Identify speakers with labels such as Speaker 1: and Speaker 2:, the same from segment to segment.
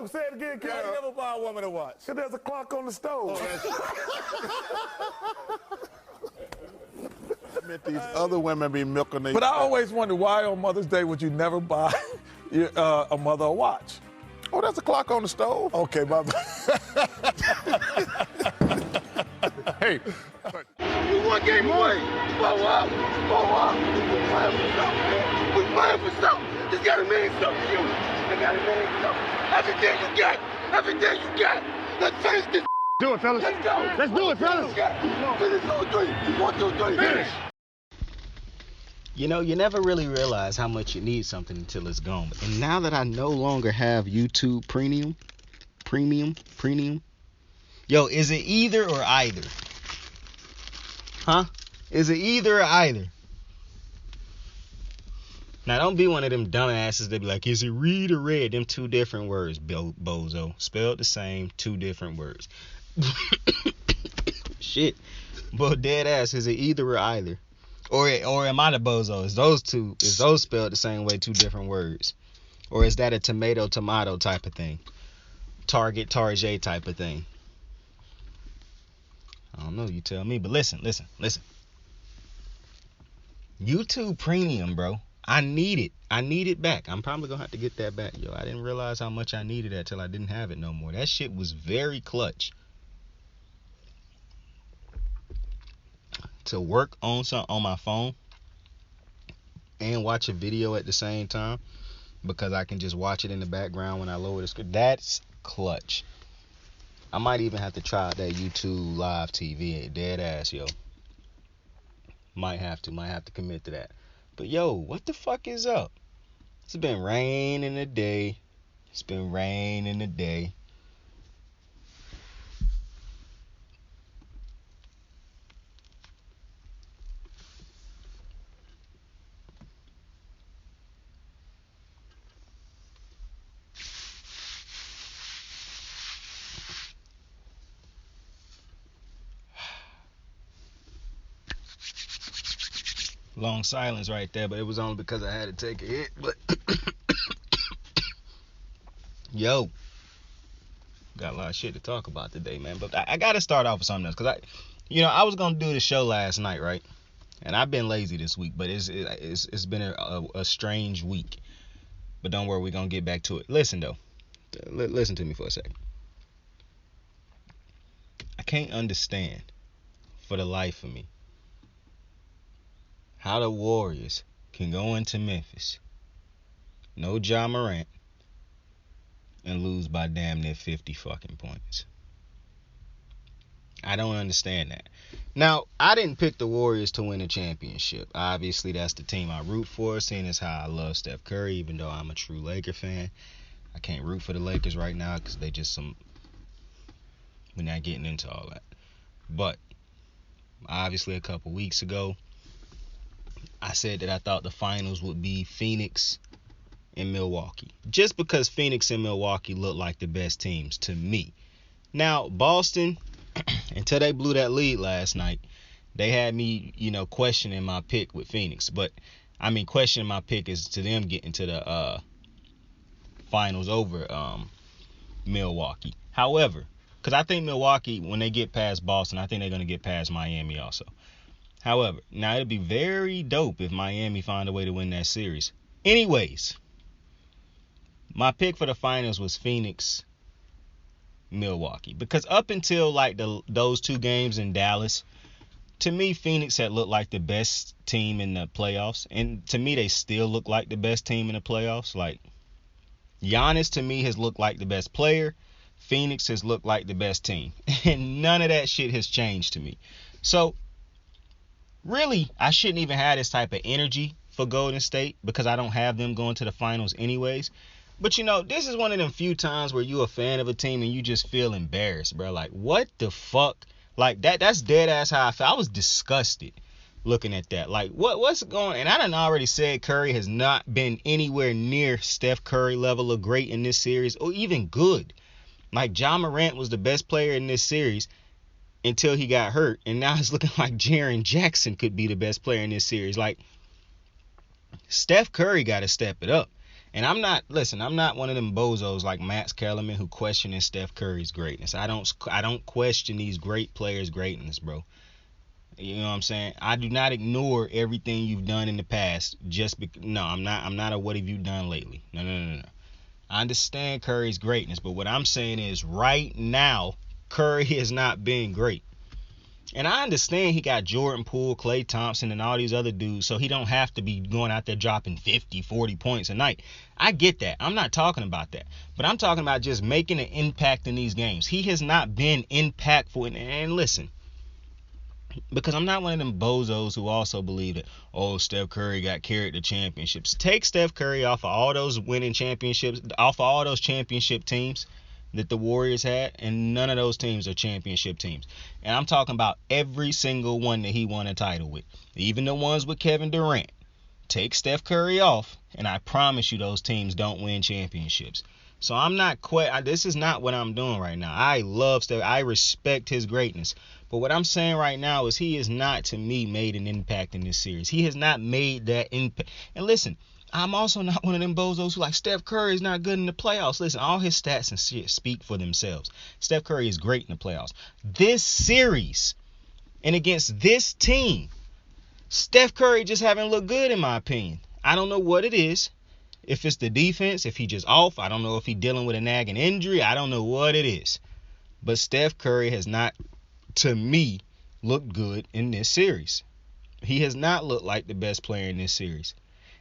Speaker 1: Say it again, Ken.
Speaker 2: I never buy a woman a watch.
Speaker 1: Because there's a clock on the stove.
Speaker 2: I meant these other women be milking these.
Speaker 3: But I always wondered why on Mother's Day would you never buy a mother a watch?
Speaker 2: Oh, there's a clock on the stove.
Speaker 3: Okay, my
Speaker 2: Hey.
Speaker 4: You one game away. Blow up. We playing for something. It's gotta mean something to you. It gotta mean something. Everything you got. Everything you got. Let's finish this.
Speaker 1: Do it, fellas.
Speaker 4: Let's go.
Speaker 1: Let's do it, fellas.
Speaker 4: Finish 2 3. 1 2 3. Finish.
Speaker 5: You know, you never really realize how much you need something until it's gone. And now that I no longer have YouTube Premium, yo, is it either or either? Huh? Is it either or either? Now, don't be one of them dumbasses that be like, is it read or read? Them two different words, bozo. Spelled the same, two different words. Shit. But dead ass, is it either or either? Or am I the bozo? Is those spelled the same way, two different words? Or is that a tomato type of thing? Target type of thing? I don't know, you tell me. But listen. YouTube Premium, bro. I need it. I need it back. I'm probably going to have to get that back, yo. I didn't realize how much I needed that till I didn't have it no more. That shit was very clutch. To work on my phone and watch a video at the same time, because I can just watch it in the background when I lower the screen. That's clutch. I might even have to try out that YouTube live TV. Dead ass, yo. Might have to commit to that. But yo, what the fuck is up? It's been raining today. Long silence right there, but it was only because I had to take a hit. But yo, got a lot of shit to talk about today, man. But I got to start off with something else, because I was gonna do the show last night, right? And I've been lazy this week, but it's been a strange week. But don't worry, we're gonna get back to it. Listen though, listen to me for a second. I can't understand for the life of me how the Warriors can go into Memphis, no Ja Morant, and lose by damn near 50 fucking points. I don't understand that. Now, I didn't pick the Warriors to win a championship. Obviously, that's the team I root for, seeing as how I love Steph Curry, even though I'm a true Laker fan. I can't root for the Lakers right now because they just we're not getting into all that. But, obviously, a couple weeks ago, I said that I thought the finals would be Phoenix and Milwaukee. Just because Phoenix and Milwaukee look like the best teams to me. Now, Boston, until they blew that lead last night, they had me, questioning my pick with Phoenix. But, questioning my pick is to them getting to the finals over Milwaukee. However, because I think Milwaukee, when they get past Boston, I think they're going to get past Miami also. However, now it'd be very dope if Miami find a way to win that series. Anyways, my pick for the finals was Phoenix, Milwaukee. Because up until those two games in Dallas, to me, Phoenix had looked like the best team in the playoffs. And to me, they still look like the best team in the playoffs. Like, Giannis, to me, has looked like the best player. Phoenix has looked like the best team. And none of that shit has changed to me. So, really, I shouldn't even have this type of energy for Golden State because I don't have them going to the finals anyways. But, this is one of them few times where you're a fan of a team and you just feel embarrassed, bro. Like, what the fuck? Like, that's dead ass how I felt. I was disgusted looking at that. Like, what's going on? And I done already said Curry has not been anywhere near Steph Curry level of great in this series or even good. Like, Ja Morant was the best player in this series until he got hurt, and now it's looking like Jaren Jackson could be the best player in this series. Like, Steph Curry got to step it up. And I'm not one of them bozos like Max Kellerman who questioning Steph Curry's greatness. I don't question these great players' greatness, bro. You know what I'm saying? I do not ignore everything you've done in the past no, I'm not a what have you done lately. No. I understand Curry's greatness, but what I'm saying is right now, Curry has not been great. And I understand he got Jordan Poole, Klay Thompson, and all these other dudes, so he don't have to be going out there dropping 50, 40 points a night. I get that. I'm not talking about that. But I'm talking about just making an impact in these games. He has not been impactful. And listen, because I'm not one of them bozos who also believe that, Steph Curry got carried to championships. Take Steph Curry off of all those winning championships, off of all those championship teams that the Warriors had, and none of those teams are championship teams. And I'm talking about every single one that he won a title with, even the ones with Kevin Durant. Take Steph Curry off, and I promise you those teams don't win championships. So I'm not this is not what I'm doing right now. I love Steph. I respect his greatness. But what I'm saying right now is he has not, to me, made an impact in this series. He has not made that impact. And listen, I'm also not one of them bozos who like Steph Curry is not good in the playoffs. Listen, all his stats and shit speak for themselves. Steph Curry is great in the playoffs. This series and against this team, Steph Curry just haven't looked good in my opinion. I don't know what it is. If it's the defense, if he just off, I don't know if he's dealing with a nagging injury. I don't know what it is. But Steph Curry has not, to me, looked good in this series. He has not looked like the best player in this series.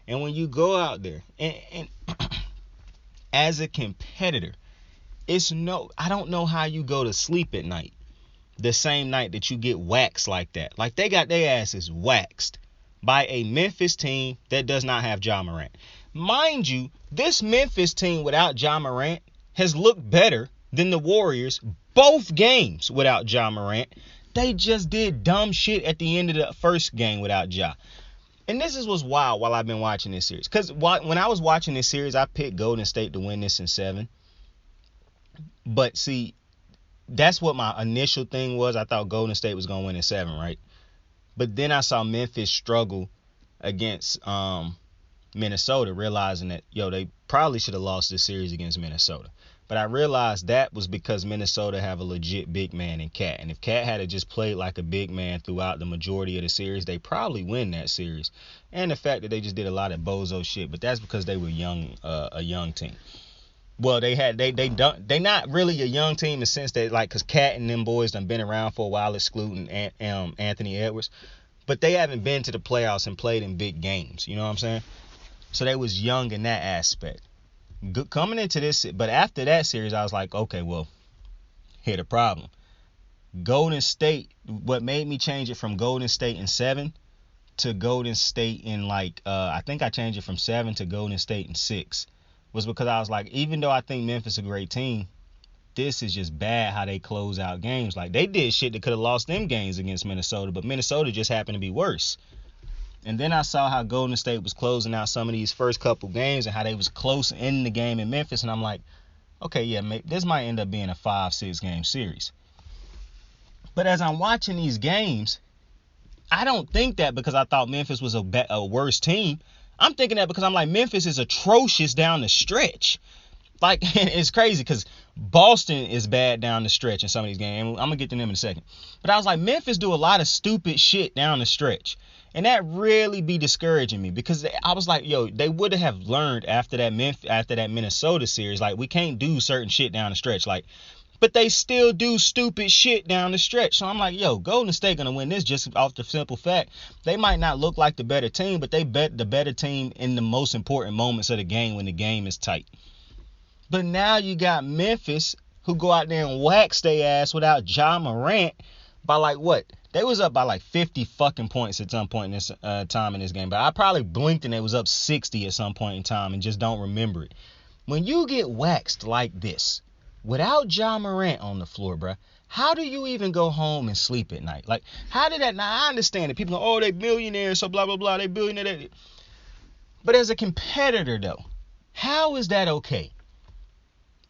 Speaker 5: And when you go out there and as a competitor, I don't know how you go to sleep at night the same night that you get waxed like that. Like they got their asses waxed by a Memphis team that does not have Ja Morant. Mind you, this Memphis team without Ja Morant has looked better than the Warriors both games without Ja Morant. They just did dumb shit at the end of the first game without Ja. And this is what's wild while I've been watching this series. Because when I was watching this series, I picked Golden State to win this in 7. But see, that's what my initial thing was. I thought Golden State was going to win in 7, right? But then I saw Memphis struggle against Minnesota, realizing that, they probably should have lost this series against Minnesota. But I realized that was because Minnesota have a legit big man in Cat. And if Cat had just played like a big man throughout the majority of the series, they probably win that series. And the fact that they just did a lot of bozo shit, but that's because they were a young team. Well, they not really a young team in the sense that, like, because Cat and them boys done been around for a while, excluding Anthony Edwards. But they haven't been to the playoffs and played in big games. You know what I'm saying? So they was young in that aspect. Coming into this, but after that series, I was like, okay, well, here the problem. Golden State, what made me change it from Golden State in 7 to Golden State in I think I changed it from 7 to Golden State in 6, was because I was like, even though I think Memphis is a great team, this is just bad how they close out games. Like, they did shit that could have lost them games against Minnesota, but Minnesota just happened to be worse. And then I saw how Golden State was closing out some of these first couple games and how they was close in the game in Memphis. And I'm like, okay, yeah, this might end up being a 5-6 game series. But as I'm watching these games, I don't think that because I thought Memphis was a worse team. I'm thinking that because I'm like, Memphis is atrocious down the stretch. Like, it's crazy because Boston is bad down the stretch in some of these games. I'm going to get to them in a second. But I was like, Memphis do a lot of stupid shit down the stretch. And that really be discouraging me because I was like, they would have learned after that Minnesota series, like, we can't do certain shit down the stretch. Like, but they still do stupid shit down the stretch. So I'm like, Golden State going to win this just off the simple fact. They might not look like the better team, but they bet the better team in the most important moments of the game when the game is tight. But now you got Memphis who go out there and wax their ass without Ja Morant by They was up by 50 fucking points at some point in this time in this game. But I probably blinked and it was up 60 at some point in time and just don't remember it. When you get waxed like this, without Ja Morant on the floor, bruh, how do you even go home and sleep at night? Like, how did that? Now, I understand that people go, they billionaires, so blah, blah, blah, they billionaires. But as a competitor, though, how is that okay?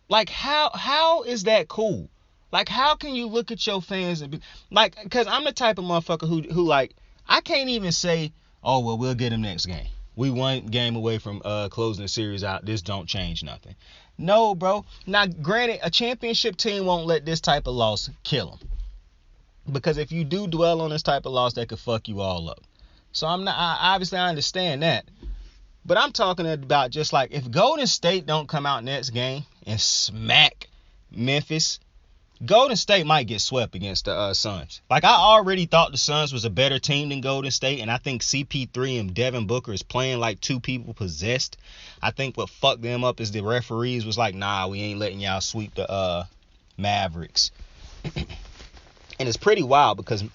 Speaker 5: Like, how is that cool? Like, how can you look at your fans and be because I'm the type of motherfucker who I can't even say, oh, well, we'll get him next game. We one game away from closing the series out. This don't change nothing. No, bro. Now, granted, a championship team won't let this type of loss kill them. Because if you do dwell on this type of loss, that could fuck you all up. So obviously I understand that. But I'm talking about just like if Golden State don't come out next game and smack Memphis, Golden State might get swept against the Suns. Like, I already thought the Suns was a better team than Golden State, and I think CP3 and Devin Booker is playing like two people possessed. I think what fucked them up is the referees was like, nah, we ain't letting y'all sweep the Mavericks. And it's pretty wild because,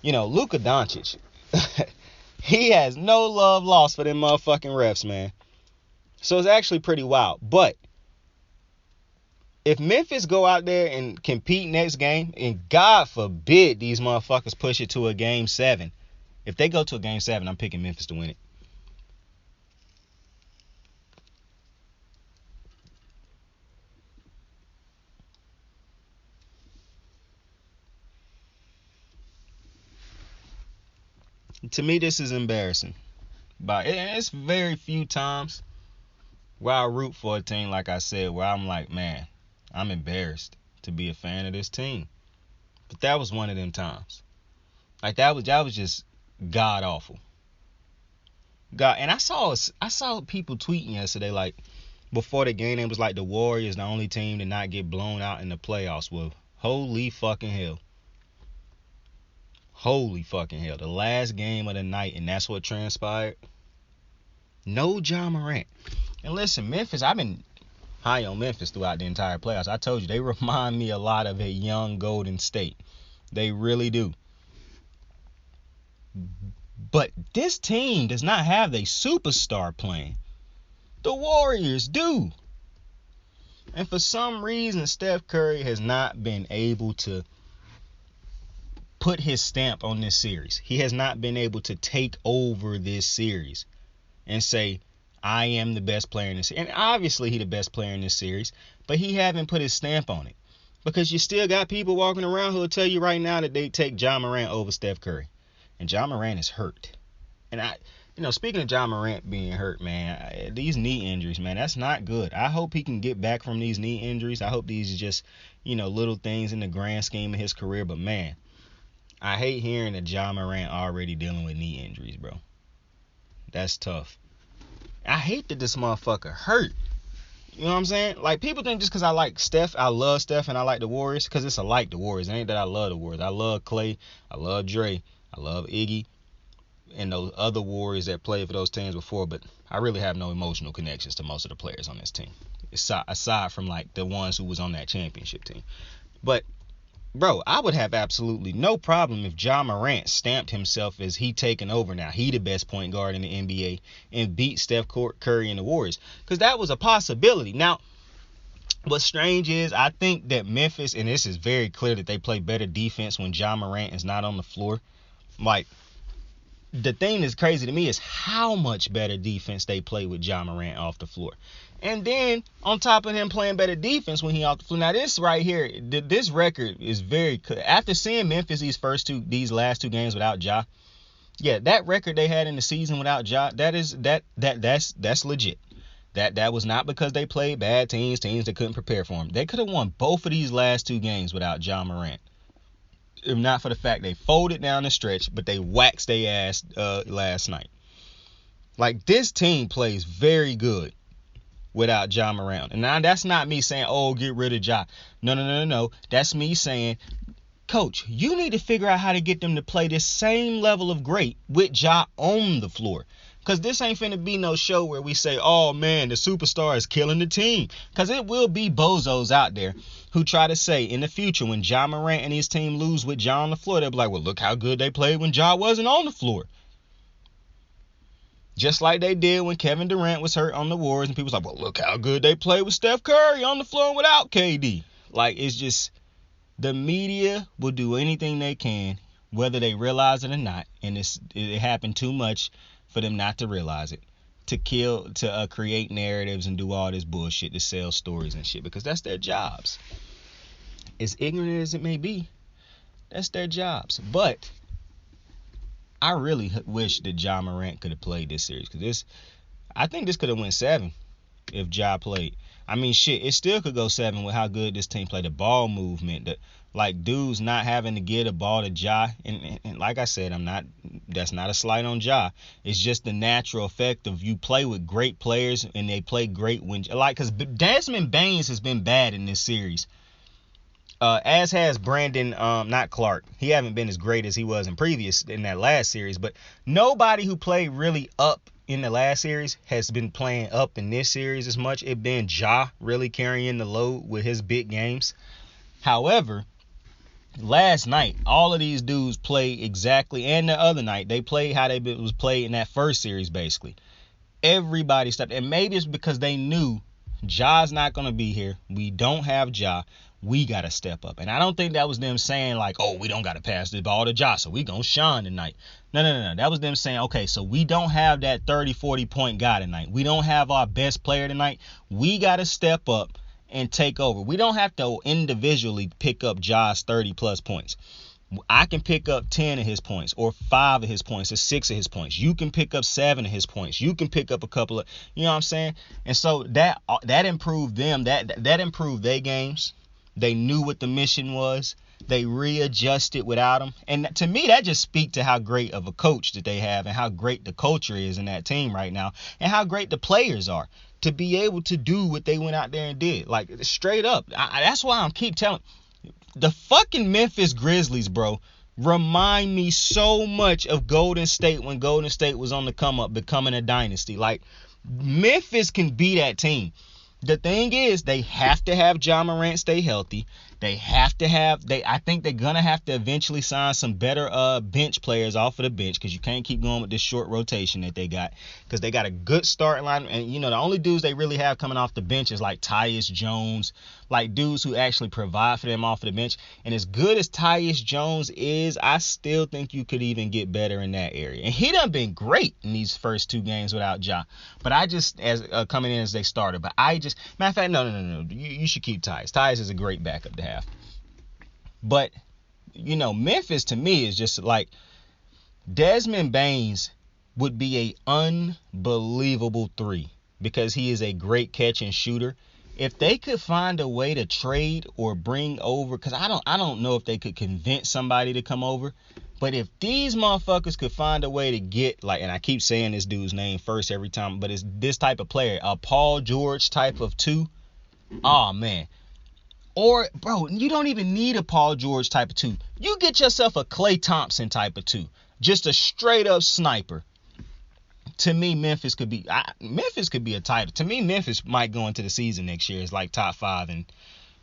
Speaker 5: you know, Luka Doncic, he has no love lost for them motherfucking refs, man. So it's actually pretty wild. But if Memphis go out there and compete next game, and God forbid these motherfuckers push it to a game 7. If they go to a game 7, I'm picking Memphis to win it. To me, this is embarrassing. But it's very few times where I root for a team, like I said, where I'm like, man, I'm embarrassed to be a fan of this team. But that was one of them times. Like, that was just god awful. God, and I saw people tweeting yesterday, like, before the game, it was like the Warriors, the only team to not get blown out in the playoffs. Well, holy fucking hell. Holy fucking hell. The last game of the night, and that's what transpired. No Ja Morant. And listen, Memphis, I've been high on Memphis throughout the entire playoffs. I told you, they remind me a lot of a young Golden State. They really do. But this team does not have a superstar playing. The Warriors do. And for some reason, Steph Curry has not been able to put his stamp on this series. He has not been able to take over this series and say, I am the best player in this series. And obviously he's the best player in this series, but he haven't put his stamp on it. Because you still got people walking around who will tell you right now that they take Ja Morant over Steph Curry. And Ja Morant is hurt. And speaking of Ja Morant being hurt, man, these knee injuries, man, that's not good. I hope he can get back from these knee injuries. I hope these are just, little things in the grand scheme of his career. But, man, I hate hearing that Ja Morant already dealing with knee injuries, bro. That's tough. I hate that this motherfucker hurt. You know what I'm saying? Like, people think just because I like Steph, I love Steph, and I like the Warriors, because it's like the Warriors. It ain't that I love the Warriors. I love Clay. I love Dre. I love Iggy and those other Warriors that played for those teams before, but I really have no emotional connections to most of the players on this team, aside from, like, the ones who was on that championship team. But, bro, I would have absolutely no problem if Ja Morant stamped himself as he taking over now. He the best point guard in the NBA and beat Steph Curry and the Warriors. Because that was a possibility. Now, what's strange is I think that Memphis, and this is very clear that they play better defense when Ja Morant is not on the floor. Like, the thing that's crazy to me is how much better defense they play with Ja Morant off the floor. And then, on top of him playing better defense when he off the floor. Now, this right here, this record is very clear. After seeing Memphis these last two games without Ja, yeah, that record they had in the season without Ja, that's legit. That was not because they played bad teams that couldn't prepare for them. They could have won both of these last two games without Ja Morant. If not for the fact they folded down the stretch, but they waxed their ass last night. Like, this team plays very good without Ja Morant. And now that's not me saying, oh, get rid of Ja. No. That's me saying, Coach, you need to figure out how to get them to play this same level of great with Ja on the floor. Because this ain't finna be no show where we say, oh, man, the superstar is killing the team. Because it will be bozos out there who try to say in the future when Ja Morant and his team lose with Ja on the floor, they'll be like, well, look how good they played when Ja wasn't on the floor. Just like they did when Kevin Durant was hurt on the Warriors, and people was like, well, look how good they played with Steph Curry on the floor without KD. Like, it's just, the media will do anything they can, whether they realize it or not, and it happened too much for them not to realize it, to create narratives and do all this bullshit to sell stories and shit, because that's their jobs. As ignorant as it may be, that's their jobs. But I really wish that Ja Morant could have played this series, because I think this could have went 7 if Ja played. I mean, shit, it still could go 7 with how good this team played. The ball movement, like dudes not having to get a ball to Ja, and like I said, that's not a slight on Ja. It's just the natural effect of you play with great players and they play great when, like, because Desmond Baines has been bad in this series. As has Brandon, not Clark. He haven't been as great as he was in that last series, but nobody who played really up in the last series has been playing up in this series as much. It been Ja really carrying the load with his big games. However, last night, all of these dudes played exactly, and the other night, they played how they was played in that first series, basically. Everybody stepped, and maybe it's because they knew Ja's not going to be here. We don't have Ja. We got to step up. And I don't think that was them saying, like, oh, we don't got to pass the ball to Ja, so we going to shine tonight. No. That was them saying, okay, so we don't have that 30, 40-point guy tonight. We don't have our best player tonight. We got to step up and take over. We don't have to individually pick up Ja's 30-plus points. I can pick up 10 of his points, or 5 of his points, or 6 of his points. You can pick up 7 of his points. You can pick up a couple of, you know what I'm saying? And so that improved them. That improved their games. They knew what the mission was. They readjusted without him. And to me, that just speaks to how great of a coach that they have and how great the culture is in that team right now and how great the players are to be able to do what they went out there and did. Like, straight up. That's why I keep telling the fucking Memphis Grizzlies, bro, remind me so much of Golden State when Golden State was on the come up, becoming a dynasty. Like, Memphis can be that team. The thing is, they have to have Ja Morant stay healthy. They have to have, I think they're going to have to eventually sign some better bench players off of the bench, because you can't keep going with this short rotation that they got, because they got a good starting line. And, you know, the only dudes they really have coming off the bench is like Tyus Jones, like dudes who actually provide for them off of the bench. And as good as Tyus Jones is, I still think you could even get better in that area. And he done been great in these first 2 games without Ja. But I just, as coming in as they started, but I just, matter of fact, no. You should keep Tyus. Tyus is a great backup to have. But, you know, Memphis to me is just like, Desmond Baines would be a unbelievable 3 because he is a great catch and shooter. If they could find a way to trade or bring over, because I don't know if they could convince somebody to come over, but if these motherfuckers could find a way to get, like, and I keep saying this dude's name first every time, but it's this type of player, a Paul George type of 2. Oh, man. Or, bro, you don't even need a Paul George type of 2. You get yourself a Klay Thompson type of 2. Just a straight up sniper. To me, Memphis could be a title. To me, Memphis might go into the season next year as like top 5 in,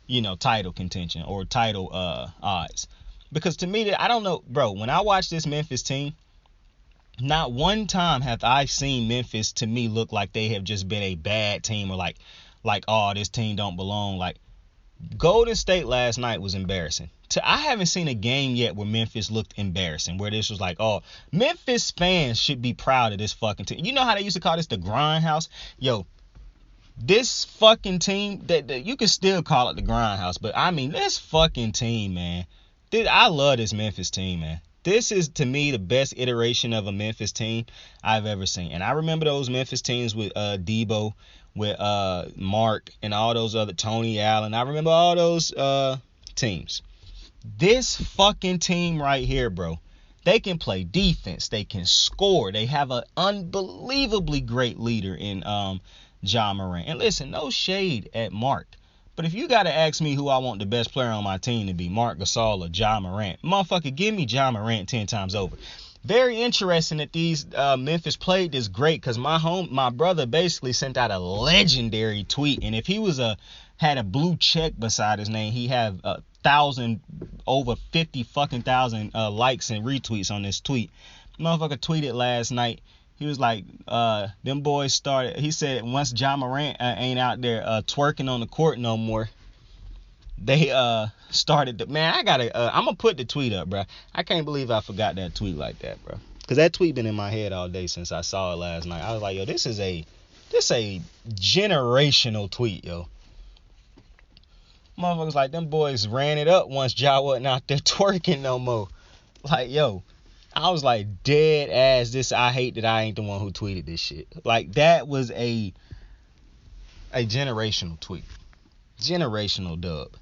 Speaker 5: you know, title contention or title odds. Because to me, I don't know, bro, when I watch this Memphis team, not one time have I seen Memphis to me look like they have just been a bad team or like, oh, this team don't belong. Like, Golden State last night was embarrassing. I haven't seen a game yet where Memphis looked embarrassing, where this was like, oh, Memphis fans should be proud of this fucking team. You know how they used to call this the grindhouse? Yo, this fucking team, that you can still call it the grindhouse, but I mean, this fucking team, man. I love this Memphis team, man. This is, to me, the best iteration of a Memphis team I've ever seen. And I remember those Memphis teams with Debo, with Mark, and all those other, Tony Allen. I remember all those teams. This fucking team right here, bro, they can play defense. They can score. They have an unbelievably great leader in Ja Morant. And listen, no shade at Mark, but if you got to ask me who I want the best player on my team to be, Marc Gasol or Ja Morant, motherfucker, give me Ja Morant 10 times over. Very interesting that these Memphis played this great, because my brother basically sent out a legendary tweet, and if he was had a blue check beside his name, he had 1,000, over 50 fucking thousand likes and retweets on this tweet. Motherfucker tweeted last night. He was like, them boys started. He said once Ja Morant ain't out there twerking on the court no more, they started. Man, I'm gonna put the tweet up, bro. I can't believe I forgot that tweet like that, bro. Cause that tweet been in my head all day since I saw it last night. I was like, yo, this a generational tweet, yo. Motherfuckers like them boys ran it up once Ja wasn't out there twerking no more. Like, yo, I was like, dead ass, this, I hate that I ain't the one who tweeted this shit. Like, that was a generational tweet. Generational dub.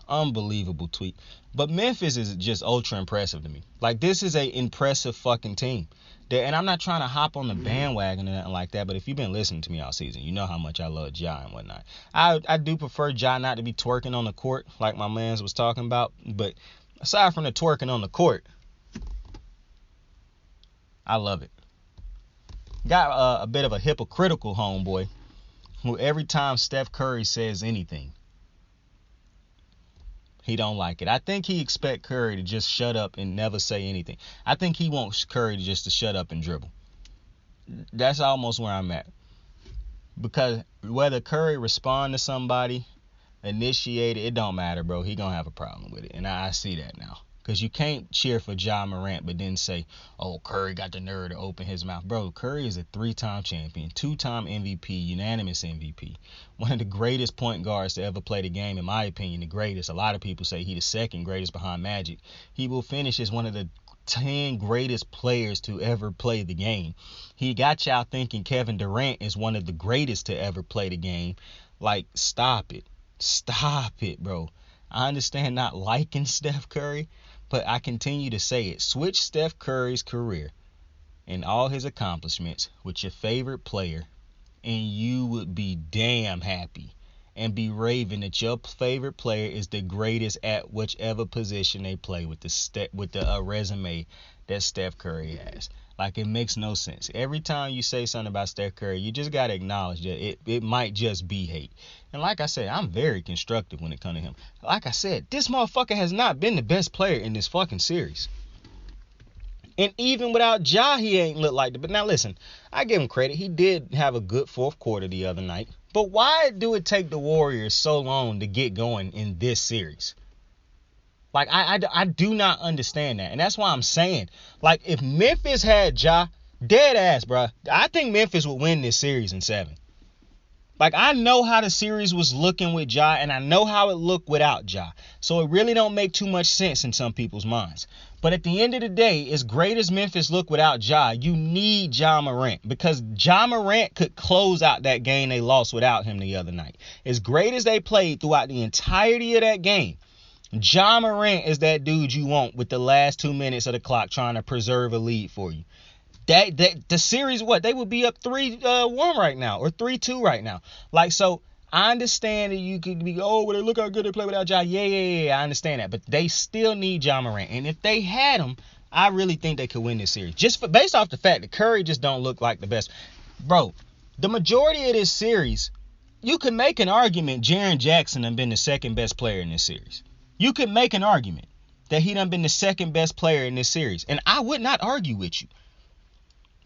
Speaker 5: Unbelievable tweet. But Memphis is just ultra impressive to me. Like, this is a impressive fucking team. And I'm not trying to hop on the bandwagon or nothing like that, but if you've been listening to me all season, you know how much I love Ja and whatnot. I do prefer Ja not to be twerking on the court like my mans was talking about, but aside from the twerking on the court, I love it. Got a bit of a hypocritical homeboy who every time Steph Curry says anything, he don't like it. I think he expect Curry to just shut up and never say anything. I think he wants Curry to shut up and dribble. That's almost where I'm at. Because whether Curry respond to somebody, initiate it don't matter, bro. He gonna have a problem with it. And I see that now. Because you can't cheer for Ja Morant but then say, oh, Curry got the nerve to open his mouth. Bro, Curry is a 3-time champion, 2-time MVP, unanimous MVP. One of the greatest point guards to ever play the game, in my opinion, the greatest. A lot of people say he the second greatest behind Magic. He will finish as one of the 10 greatest players to ever play the game. He got y'all thinking Kevin Durant is one of the greatest to ever play the game. Like, stop it. Stop it, bro. I understand not liking Steph Curry, but I continue to say it. Switch Steph Curry's career and all his accomplishments with your favorite player, and you would be damn happy and be raving that your favorite player is the greatest at whichever position they play with the resume that Steph Curry has. Like, it makes no sense. Every time you say something about Steph Curry, you just got to acknowledge that it might just be hate. And like I said, I'm very constructive when it comes to him. Like I said, this motherfucker has not been the best player in this fucking series. And even without Ja, he ain't looked like it. But now listen, I give him credit. He did have a good fourth quarter the other night. But why do it take the Warriors so long to get going in this series? Like, I do not understand that. And that's why I'm saying, like, if Memphis had Ja, dead ass, bro, I think Memphis would win this series in 7. Like, I know how the series was looking with Ja, and I know how it looked without Ja. So it really don't make too much sense in some people's minds. But at the end of the day, as great as Memphis looked without Ja, you need Ja Morant. Because Ja Morant could close out that game they lost without him the other night. As great as they played throughout the entirety of that game, Ja Morant is that dude you want with the last 2 minutes of the clock trying to preserve a lead for you. That the series, what, they would be up 3-1 right now, or 3-2 right now. Like, so I understand that you could be, oh, well, look how good they play without Ja. Yeah, I understand that. But they still need Ja Morant. And if they had him, I really think they could win this series. Based off the fact that Curry just don't look like the best. Bro, the majority of this series, you could make an argument Jaren Jackson done been the second best player in this series. You could make an argument that he done been the second best player in this series. And I would not argue with you.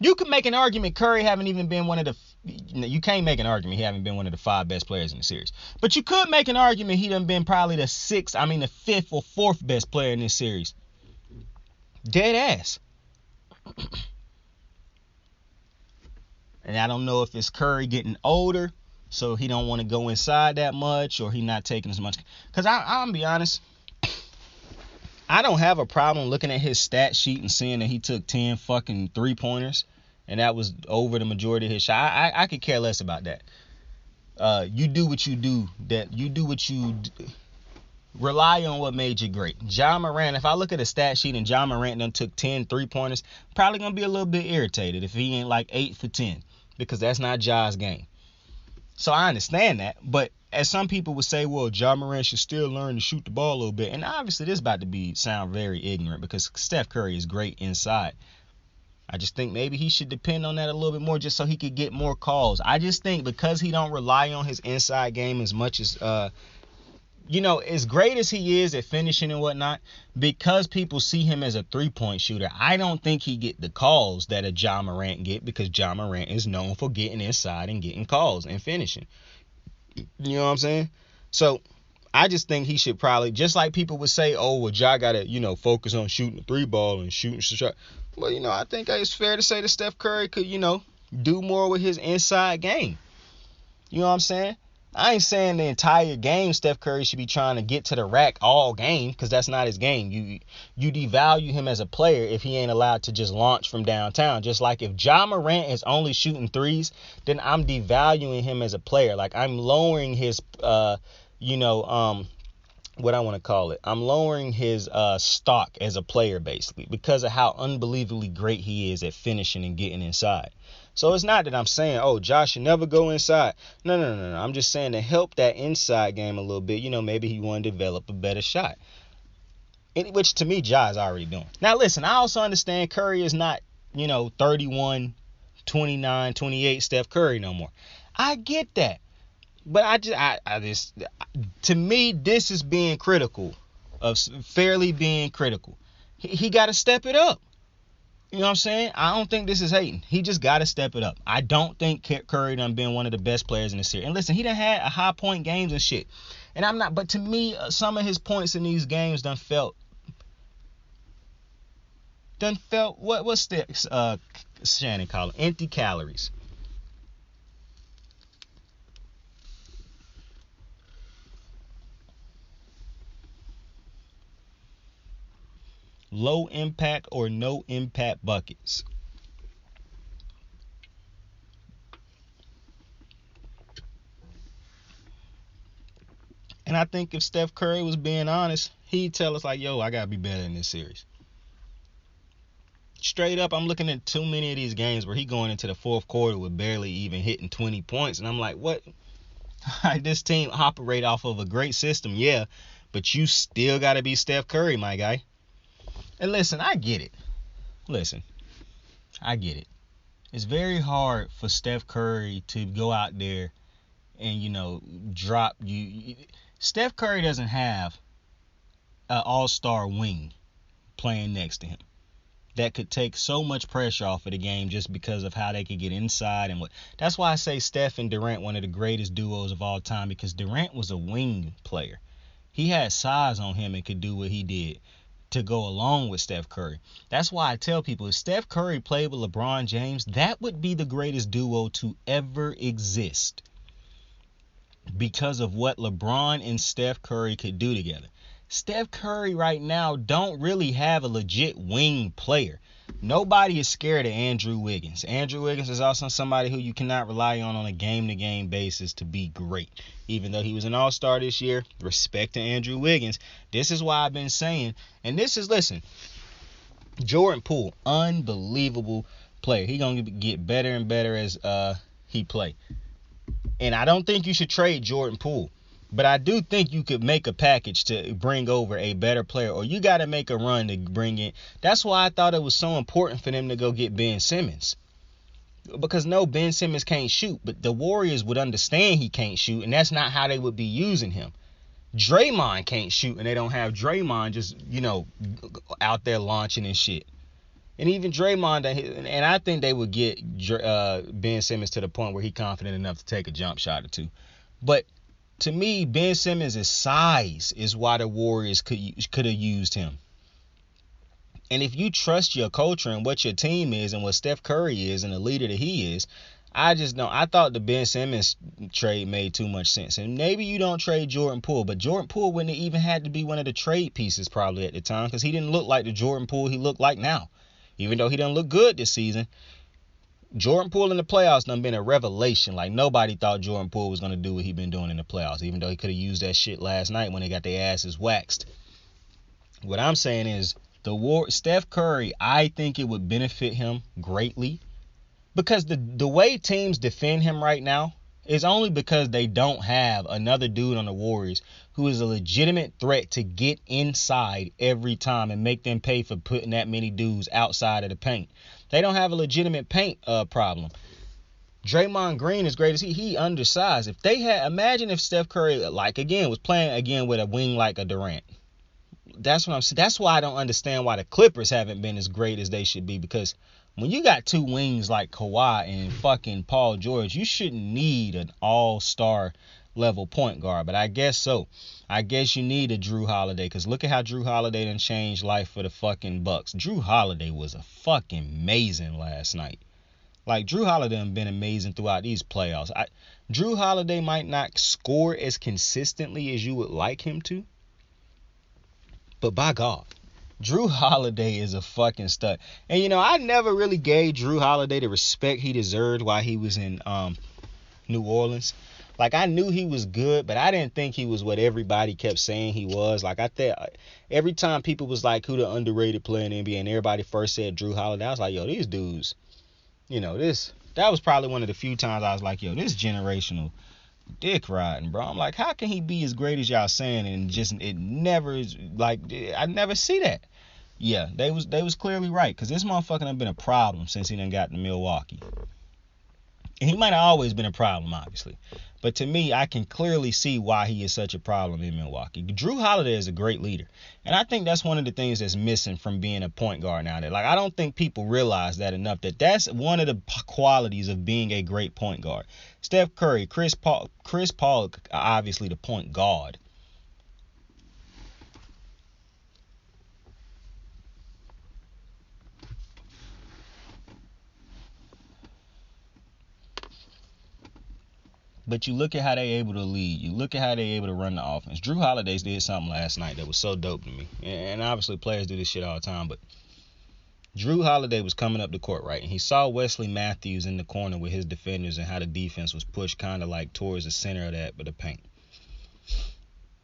Speaker 5: You could make an argument Curry haven't even been one of the... You can't make an argument he haven't been one of the 5 best players in the series. But you could make an argument he done been probably the 5th or 4th best player in this series. Dead ass. And I don't know if it's Curry getting older, so he don't want to go inside that much, or he not taking as much. Because I'm gonna be honest, I don't have a problem looking at his stat sheet and seeing that he took 10 fucking 3-pointers, and that was over the majority of his shot. I could care less about that. You do what you do. Rely on what made you great. Ja Morant, if I look at a stat sheet and Ja Morant done took 10 3-pointers, probably gonna be a little bit irritated if he ain't like 8 for 10, because that's not Ja's game. So I understand that, but as some people would say, well, Ja Morant should still learn to shoot the ball a little bit. And obviously this is about to sound very ignorant, because Steph Curry is great inside. I just think maybe he should depend on that a little bit more, just so he could get more calls. I just think because he don't rely on his inside game as much as, as great as he is at finishing and whatnot, because people see him as a 3-point shooter, I don't think he get the calls that a Ja Morant get, because Ja Morant is known for getting inside and getting calls and finishing. You know what I'm saying? So I just think he should probably, just like people would say, oh, well, Ja got to, focus on shooting the 3-ball and shooting shot. Well, I think it's fair to say that Steph Curry could, do more with his inside game. You know what I'm saying? I ain't saying the entire game Steph Curry should be trying to get to the rack all game, because that's not his game. You devalue him as a player if he ain't allowed to just launch from downtown. Just like if Ja Morant is only shooting threes, then I'm devaluing him as a player. Like, I'm lowering his, what I want to call it. I'm lowering his stock as a player, basically, because of how unbelievably great he is at finishing and getting inside. So it's not that I'm saying, oh, Josh should never go inside. No. I'm just saying to help that inside game a little bit, maybe he want to develop a better shot. Which to me, Ja is already doing. Now, listen, I also understand Curry is not, 31, 29, 28 Steph Curry no more. I get that. But I just, to me, this is being critical, of fairly being critical. He got to step it up. You know what I'm saying? I don't think this is hating. He just got to step it up. I don't think Curry done been one of the best players in the series. And listen, he done had a high point games and shit. And I'm not, but to me, some of his points in these games done felt, what's the, Shannon call it? Empty calories. Low impact or no impact buckets. And I think if Steph Curry was being honest, he'd tell us like, yo, I got to be better in this series. Straight up, I'm looking at too many of these games where he going into the fourth quarter with barely even hitting 20 points. And I'm like, what? This team operate off of a great system, yeah, but you still got to be Steph Curry, my guy. And listen, I get it. I get it. It's very hard for Steph Curry to go out there and, drop you. Steph Curry doesn't have an all-star wing playing next to him that could take so much pressure off of the game just because of how they could get inside and what. That's why I say Steph and Durant, one of the greatest duos of all time, because Durant was a wing player. He had size on him and could do what he did to go along with Steph Curry. That's why I tell people, if Steph Curry played with LeBron James, that would be the greatest duo to ever exist, because of what LeBron and Steph Curry could do together. Steph Curry right now don't really have a legit wing player. Nobody is scared of Andrew Wiggins. Andrew Wiggins is also somebody who you cannot rely on a game-to-game basis to be great. Even though he was an all-star this year, respect to Andrew Wiggins. This is why I've been saying, and this is, listen, Jordan Poole, unbelievable player. He going to get better and better as he play. And I don't think you should trade Jordan Poole. But I do think you could make a package to bring over a better player, or you got to make a run to bring in. That's why I thought it was so important for them to go get Ben Simmons. Because no, Ben Simmons can't shoot, but the Warriors would understand he can't shoot, and that's not how they would be using him. Draymond can't shoot, and they don't have Draymond just, out there launching and shit. And even Draymond, and I think they would get Ben Simmons to the point where he's confident enough to take a jump shot or two. But to me, Ben Simmons' size is why the Warriors could have used him. And if you trust your culture and what your team is and what Steph Curry is and the leader that he is, I just don't. I thought the Ben Simmons trade made too much sense. And maybe you don't trade Jordan Poole, but Jordan Poole wouldn't have even had to be one of the trade pieces probably at the time, because he didn't look like the Jordan Poole he looked like now. Even though he doesn't look good this season, Jordan Poole in the playoffs done been a revelation. Like, nobody thought Jordan Poole was going to do what he been doing in the playoffs, even though he could have used that shit last night when they got their asses waxed. What I'm saying is, Steph Curry, I think it would benefit him greatly, because the way teams defend him right now is only because they don't have another dude on the Warriors who is a legitimate threat to get inside every time and make them pay for putting that many dudes outside of the paint. They don't have a legitimate paint problem. Draymond Green, as great as he undersized. If they had, imagine if Steph Curry, was playing again with a wing like a Durant. That's what I'm saying. That's why I don't understand why the Clippers haven't been as great as they should be, because when you got two wings like Kawhi and fucking Paul George, you shouldn't need an all-star level point guard. But I guess so. I guess you need a Jrue Holiday, because look at how Jrue Holiday done changed life for the fucking Bucks. Jrue Holiday was a fucking amazing last night. Like, Jrue Holiday has been amazing throughout these playoffs. Jrue Holiday might not score as consistently as you would like him to, but by God, Jrue Holiday is a fucking stud. And, I never really gave Jrue Holiday the respect he deserved while he was in New Orleans. Like, I knew he was good, but I didn't think he was what everybody kept saying he was. Like, I thought every time people was like, who the underrated player in the NBA, and everybody first said Jrue Holiday, I was like, yo, these dudes, that was probably one of the few times I was like, yo, this generational dick riding, bro. I'm like, how can he be as great as y'all saying, and just it never is, like, I never see that. Yeah, they was clearly right, because this motherfucker done been a problem since he done got to Milwaukee. And he might have always been a problem, obviously. But to me, I can clearly see why he is such a problem in Milwaukee. Jrue Holiday is a great leader. And I think that's one of the things that's missing from being a point guard nowadays. Like, I don't think people realize that enough, that's one of the qualities of being a great point guard. Steph Curry, Chris Paul, obviously the point guard. But you look at how they able to lead. You look at how they able to run the offense. Jrue Holiday did something last night that was so dope to me. And obviously players do this shit all the time. But Jrue Holiday was coming up the court, right? And he saw Wesley Matthews in the corner with his defenders and how the defense was pushed kind of like towards the center of that, but the paint.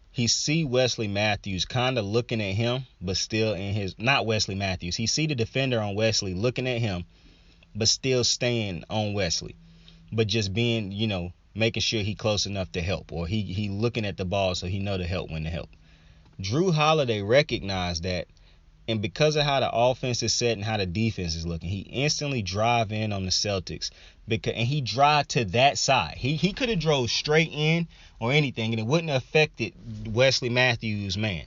Speaker 5: He see Wesley Matthews kind of looking at him, but still in his, not Wesley Matthews. He see the defender on Wesley looking at him, but still staying on Wesley. But just being, making sure he close enough to help, or he looking at the ball so he know to help when to help. Jrue Holiday recognized that, and because of how the offense is set and how the defense is looking, he instantly drive in on the Celtics, and he drive to that side. He could have drove straight in or anything, and it wouldn't have affected Wesley Matthews' man.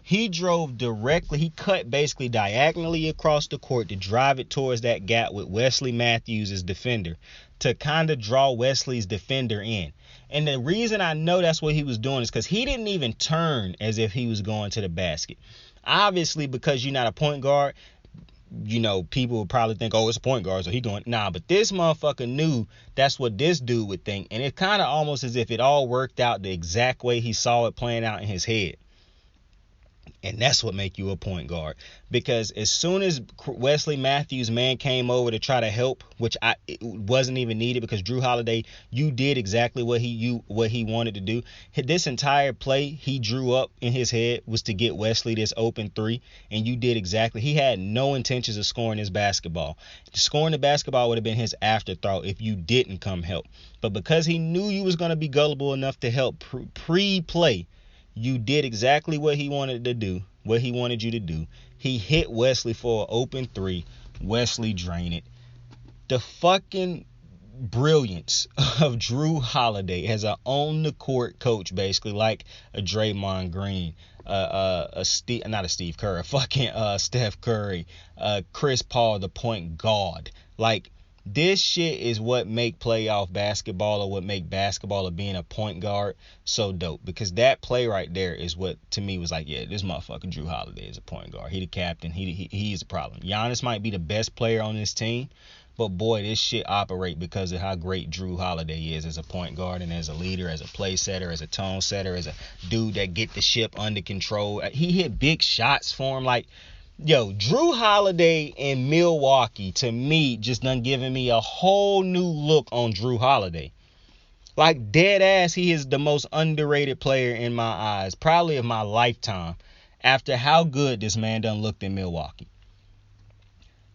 Speaker 5: He drove directly, he cut basically diagonally across the court to drive it towards that gap with Wesley Matthews' defender, to kind of draw Wesley's defender in. And the reason I know that's what he was doing is because he didn't even turn as if he was going to the basket. Obviously, because you're not a point guard, people would probably think, oh, it's a point guard, so he going, nah, but this motherfucker knew that's what this dude would think. And it kind of almost as if it all worked out the exact way he saw it playing out in his head. And that's what make you a point guard. Because as soon as Wesley Matthews' man came over to try to help, which it wasn't even needed, because Jrue Holiday, you did exactly what he wanted to do. This entire play he drew up in his head was to get Wesley this open three, and you did exactly. He had no intentions of scoring this basketball. Scoring the basketball would have been his afterthought if you didn't come help. But because he knew you was going to be gullible enough to help pre-play, you did exactly what he wanted to do, what he wanted you to do. He hit Wesley for an open three. Wesley drained it. The fucking brilliance of Jrue Holiday as an on-the-court coach, basically, like a Draymond Green, Steve Curry, Steph Curry, Chris Paul, the point guard. Like, this shit is what make playoff basketball, or what make basketball of being a point guard so dope. Because that play right there is what, to me, was like, yeah, this motherfucker Jrue Holiday is a point guard. He the captain. He's a problem. Giannis might be the best player on this team, but boy, this shit operate because of how great Jrue Holiday is as a point guard and as a leader, as a play setter, as a tone setter, as a dude that get the ship under control. He hit big shots for him. Like, yo, Jrue Holiday in Milwaukee, to me, just done giving me a whole new look on Jrue Holiday. Like, dead ass, he is the most underrated player in my eyes, probably of my lifetime, after how good this man done looked in Milwaukee.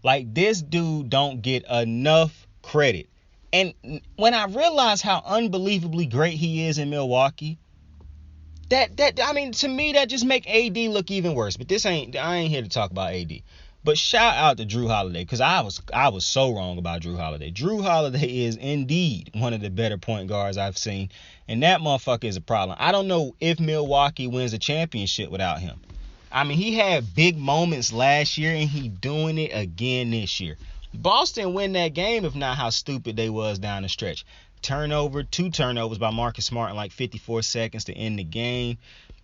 Speaker 5: Like, this dude don't get enough credit. And when I realize how unbelievably great he is in Milwaukee, to me, that just make AD look even worse. But I ain't here to talk about AD. But shout out to Jrue Holiday, because I was so wrong about Jrue Holiday. Jrue Holiday is indeed one of the better point guards I've seen, and that motherfucker is a problem. I don't know if Milwaukee wins a championship without him. I mean, he had big moments last year, and he doing it again this year. Boston win that game, if not how stupid they was down the stretch. Two turnovers by Marcus Smart in like 54 seconds to end the game.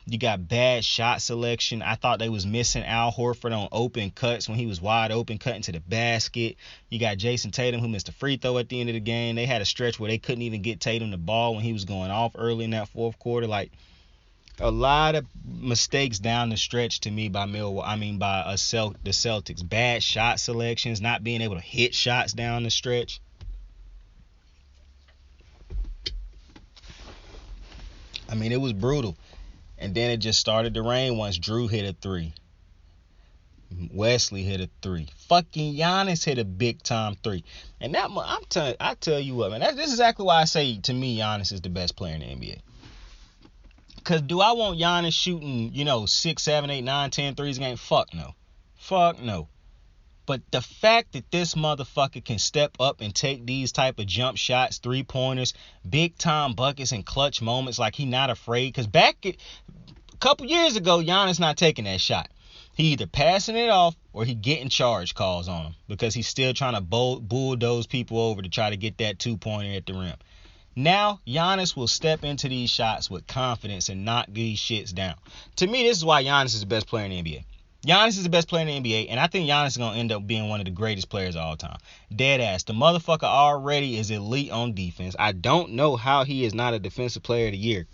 Speaker 5: You got bad shot selection. I thought they was missing Al Horford on open cuts when he was wide open cutting to the basket. You got Jason Tatum who missed a free throw at the end of the game. They had a stretch where they couldn't even get Tatum the ball when he was going off early in that fourth quarter. Like, a lot of mistakes down the stretch to me by the Celtics. Bad shot selections, not being able to hit shots down the stretch. I mean, it was brutal. And then it just started to rain once Jrue hit a 3. Wesley hit a 3. Fucking Giannis hit a big time 3. And that, I tell you what, man, this is exactly why I say, to me, Giannis is the best player in the NBA. Because do I want Giannis shooting, 6, 7, 8, 9, 10 threes a game? Fuck no. Fuck no. But the fact that this motherfucker can step up and take these type of jump shots, 3-pointers, big time buckets and clutch moments, like he not afraid. Because a couple years ago, Giannis not taking that shot. He either passing it off or he getting charge calls on him because he's still trying to bulldoze people over to try to get that 2-pointer at the rim. Now, Giannis will step into these shots with confidence and knock these shits down. To me, this is why Giannis is the best player in the NBA. Giannis is the best player in the NBA, and I think Giannis is going to end up being one of the greatest players of all time. Dead ass. The motherfucker already is elite on defense. I don't know how he is not a defensive player of the year.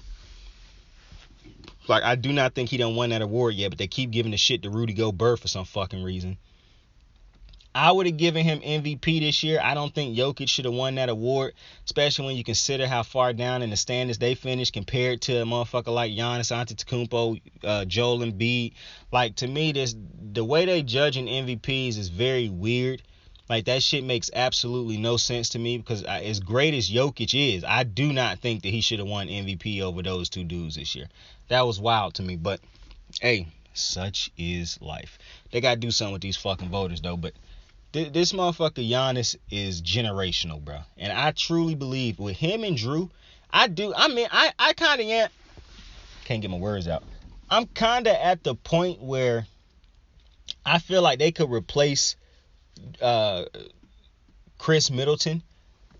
Speaker 5: Like, I do not think he done won that award yet, but they keep giving the shit to Rudy Gobert for some fucking reason. I would have given him MVP this year. I don't think Jokic should have won that award, especially when you consider how far down in the standings they finished compared to a motherfucker like Giannis Antetokounmpo, Joel Embiid. Like, to me, the way they judging MVPs is very weird. Like, that shit makes absolutely no sense to me because as great as Jokic is, I do not think that he should have won MVP over those two dudes this year. That was wild to me, but hey, such is life. They got to do something with these fucking voters, though, but this motherfucker Giannis is generational, bro. And I truly believe with him and Jrue, I kind of am. Can't get my words out. I'm kind of at the point where I feel like they could replace Chris Middleton,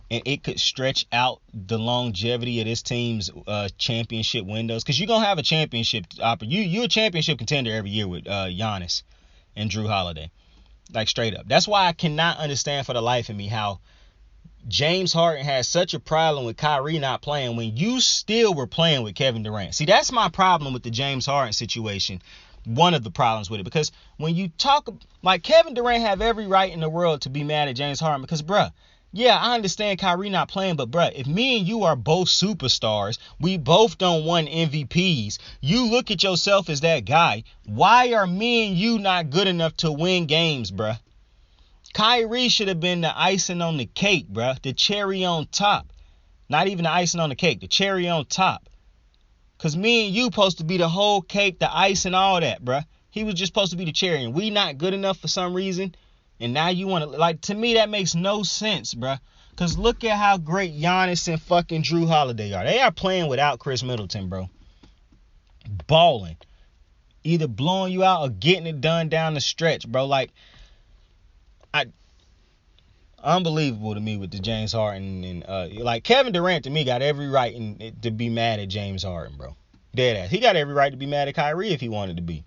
Speaker 5: and it could stretch out the longevity of this team's championship windows. Because you're going to have a championship. You're a championship contender every year with Giannis and Jrue Holiday. Like, straight up. That's why I cannot understand for the life of me how James Harden has such a problem with Kyrie not playing when you still were playing with Kevin Durant. See, that's my problem with the James Harden situation. One of the problems with it. Because when you talk, like, Kevin Durant have every right in the world to be mad at James Harden. Because, bruh, yeah, I understand Kyrie not playing, but bruh, if me and you are both superstars, we both don't won MVPs, you look at yourself as that guy, why are me and you not good enough to win games, bruh? Kyrie should have been the icing on the cake, bruh, the cherry on top. Not even the icing on the cake, the cherry on top. Because me and you supposed to be the whole cake, the ice and all that, bruh. He was just supposed to be the cherry, and we not good enough for some reason. And now you want to, like, to me, that makes no sense, bruh. Because look at how great Giannis and fucking Jrue Holiday are. They are playing without Chris Middleton, bro. Balling. Either blowing you out or getting it done down the stretch, bro. Like, unbelievable to me with the James Harden. And, like, Kevin Durant, to me, got every right to be mad at James Harden, bro. Dead ass. He got every right to be mad at Kyrie if he wanted to be.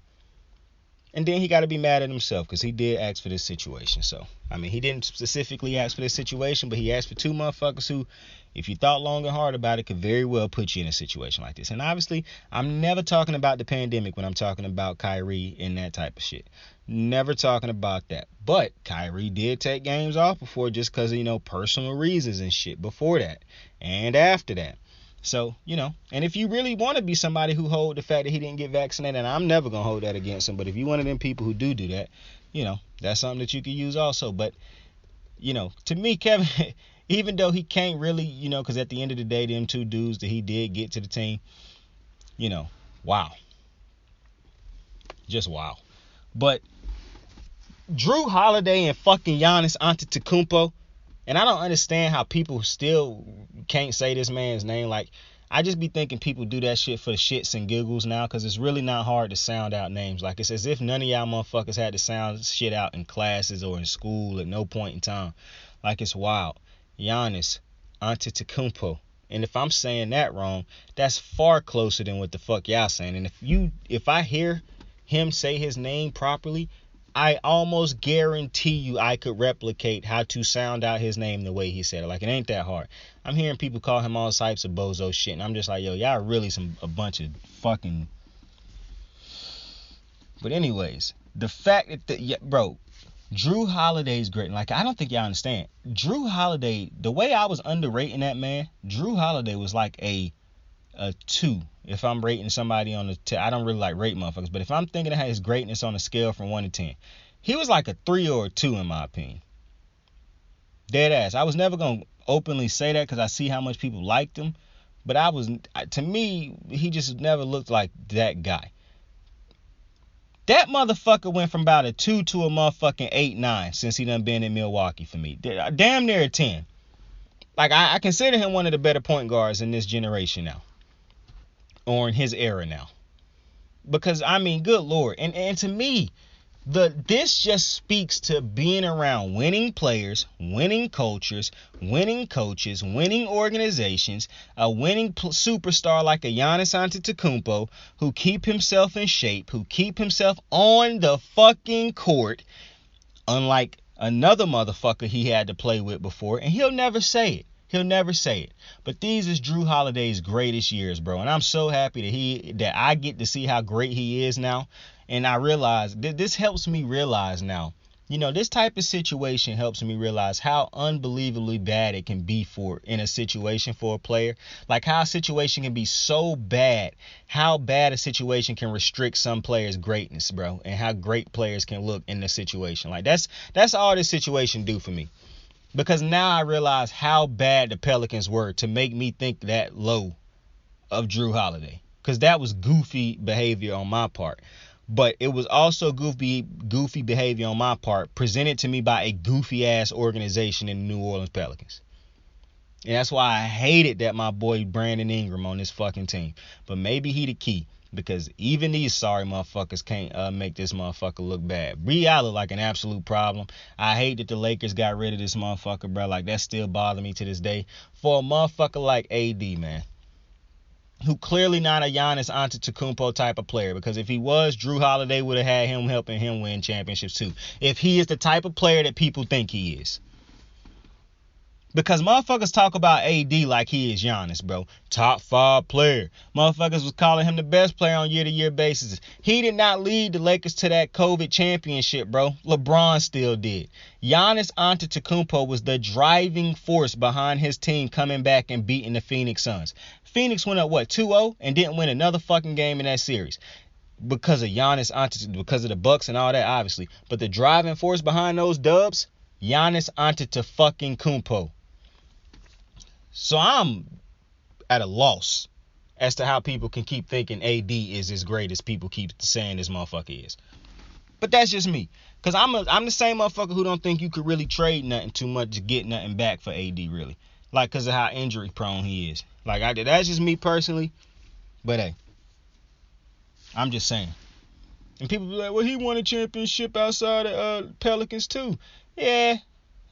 Speaker 5: And then he got to be mad at himself because he did ask for this situation. So, I mean, he didn't specifically ask for this situation, but he asked for two motherfuckers who, if you thought long and hard about it, could very well put you in a situation like this. And obviously, I'm never talking about the pandemic when I'm talking about Kyrie and that type of shit. Never talking about that. But Kyrie did take games off before just because of, personal reasons and shit before that and after that. So, and if you really want to be somebody who hold the fact that he didn't get vaccinated, and I'm never going to hold that against him, but if you're one of them people who do that, that's something that you could use also. But, to me, Kevin, even though he can't really, because at the end of the day, them two dudes that he did get to the team, wow. Just wow. But Jrue Holiday and fucking Giannis Antetokounmpo, and I don't understand how people still can't say this man's name. Like, I just be thinking people do that shit for the shits and giggles now because it's really not hard to sound out names. Like, it's as if none of y'all motherfuckers had to sound shit out in classes or in school at no point in time. Like, it's wild. Giannis Antetokounmpo And if I'm saying that wrong, that's far closer than what the fuck y'all saying. And if I hear him say his name properly, I almost guarantee you I could replicate how to sound out his name the way he said it. Like, it ain't that hard. I'm hearing people call him all types of bozo shit, and I'm just like, yo, y'all really a bunch of fucking... But anyways, the fact that, bro, Jrue Holiday's great. Like, I don't think y'all understand. Jrue Holiday, the way I was underrating that man, Jrue Holiday was like a 2. If I'm rating somebody on I don't really like rate motherfuckers, but if I'm thinking of his greatness on a scale from 1 to 10, he was like a 3 or a 2 in my opinion. Dead ass. I was never going to openly say that because I see how much people liked him, but to me, he just never looked like that guy. That motherfucker went from about a 2 to a motherfucking 8-9 since he done been in Milwaukee for me. Damn near a 10. Like, I consider him one of the better point guards in this generation now. Or in his era now. Because, I mean, good Lord. And to me, this just speaks to being around winning players, winning cultures, winning coaches, winning organizations, a winning superstar like a Giannis Antetokounmpo who keep himself in shape, who keep himself on the fucking court, unlike another motherfucker he had to play with before, and he'll never say it. He'll never say it. But these is Jrue Holiday's greatest years, bro. And I'm so happy that I get to see how great he is now. And I realize this helps me realize now. You know, this type of situation helps me realize how unbelievably bad it can be in a situation for a player. Like how a situation can be so bad. How bad a situation can restrict some players' greatness, bro. And how great players can look in the situation. Like that's all this situation do for me. Because now I realize how bad the Pelicans were to make me think that low of Jrue Holiday. Because that was goofy behavior on my part. But it was also goofy behavior on my part presented to me by a goofy-ass organization in the New Orleans Pelicans. And that's why I hated that my boy Brandon Ingram on this fucking team. But maybe he the key. Because even these sorry motherfuckers can't make this motherfucker look bad. I look like an absolute problem. I hate that the Lakers got rid of this motherfucker, bro. Like, that still bothers me to this day. For a motherfucker like AD, man, who clearly not a Giannis Antetokounmpo type of player. Because if he was, Jrue Holiday would have had him helping him win championships too. If he is the type of player that people think he is. Because motherfuckers talk about AD like he is Giannis, bro. Top 5 player. Motherfuckers was calling him the best player on year-to-year basis. He did not lead the Lakers to that COVID championship, bro. LeBron still did. Giannis Antetokounmpo was the driving force behind his team coming back and beating the Phoenix Suns. Phoenix went up, 2-0 and didn't win another fucking game in that series. Because of Giannis Antetokounmpo, because of the Bucks and all that, obviously. But the driving force behind those dubs, Giannis Antetokounmpo. So I'm at a loss as to how people can keep thinking AD is as great as people keep saying this motherfucker is. But that's just me. Because I'm the same motherfucker who don't think you could really trade nothing too much to get nothing back for AD, really. Like, because of how injury prone he is. Like, that's just me personally. But hey, I'm just saying. And people be like, well, he won a championship outside of Pelicans too. Yeah.